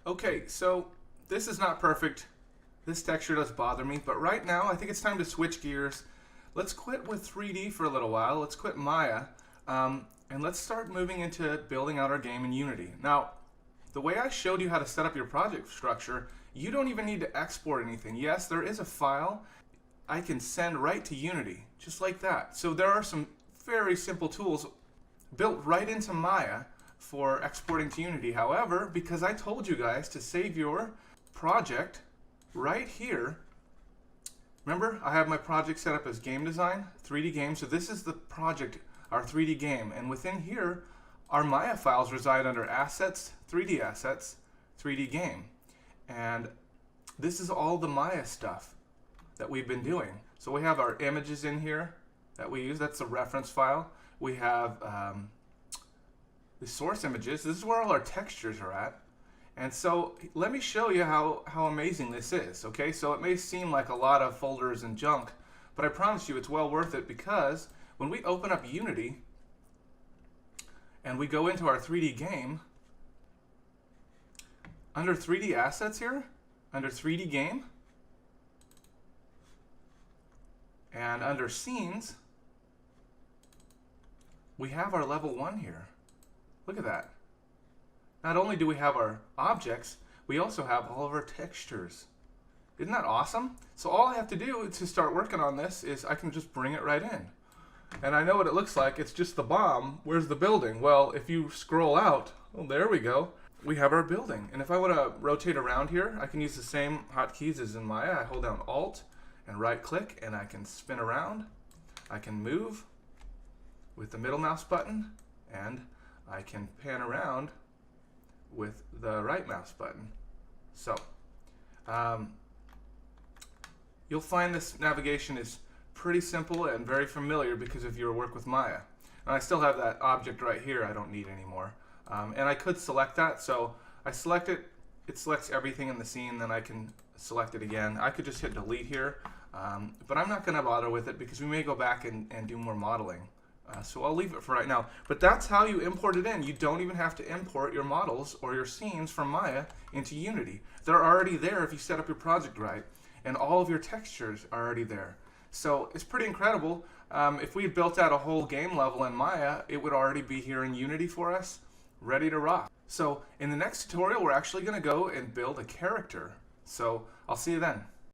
Okay, so this is not perfect. This texture does bother me, but right now I think it's time to switch gears. Let's quit with 3D for a little while. Let's quit Maya, and let's start moving into building out our game in Unity. Now, the way I showed you how to set up your project structure, you don't even need to export anything. Yes, there is a file I can send right to Unity, just like that. So there are some very simple tools built right into Maya for exporting to Unity. However, because I told you guys to save your project right here, remember I have my project set up as game design, 3D game, so this is the project, our 3D game, and within here our Maya files reside under assets, 3D game, and this is all the Maya stuff that we've been doing. So we have our images in here that we use, that's a reference file. We have the source images, this is where all our textures are at. And so let me show you how amazing this is, okay? So it may seem like a lot of folders and junk, but I promise you it's well worth it, because when we open up Unity and we go into our 3D game, under 3D assets here, under 3D game, and under scenes, we have our level 1 here. Look at that. Not only do we have our objects, we also have all of our textures. Isn't that awesome? So all I have to do to start working on this is I can just bring it right in. And I know what it looks like. It's just the bomb. Where's the building? Well, if you scroll out, oh, there we go. We have our building. And if I want to rotate around here, I can use the same hotkeys as in Maya. I hold down Alt and right click, and I can spin around. I can move with the middle mouse button, and I can pan around with the right mouse button. So you'll find this navigation is pretty simple and very familiar because of your work with Maya. And I still have that object right here I don't need anymore. And I could select that, so I select it, it selects everything in the scene, then I can select it again. I could just hit delete here, but I'm not going to bother with it because we may go back and do more modeling. So I'll leave it for right now. But that's how you import it in. You don't even have to import your models or your scenes from Maya into Unity. They're already there if you set up your project right, and all of your textures are already there. So it's pretty incredible. If we built out a whole game level in Maya, it would already be here in Unity for us, ready to rock. So in the next tutorial, we're actually going to go and build a character. So I'll see you then.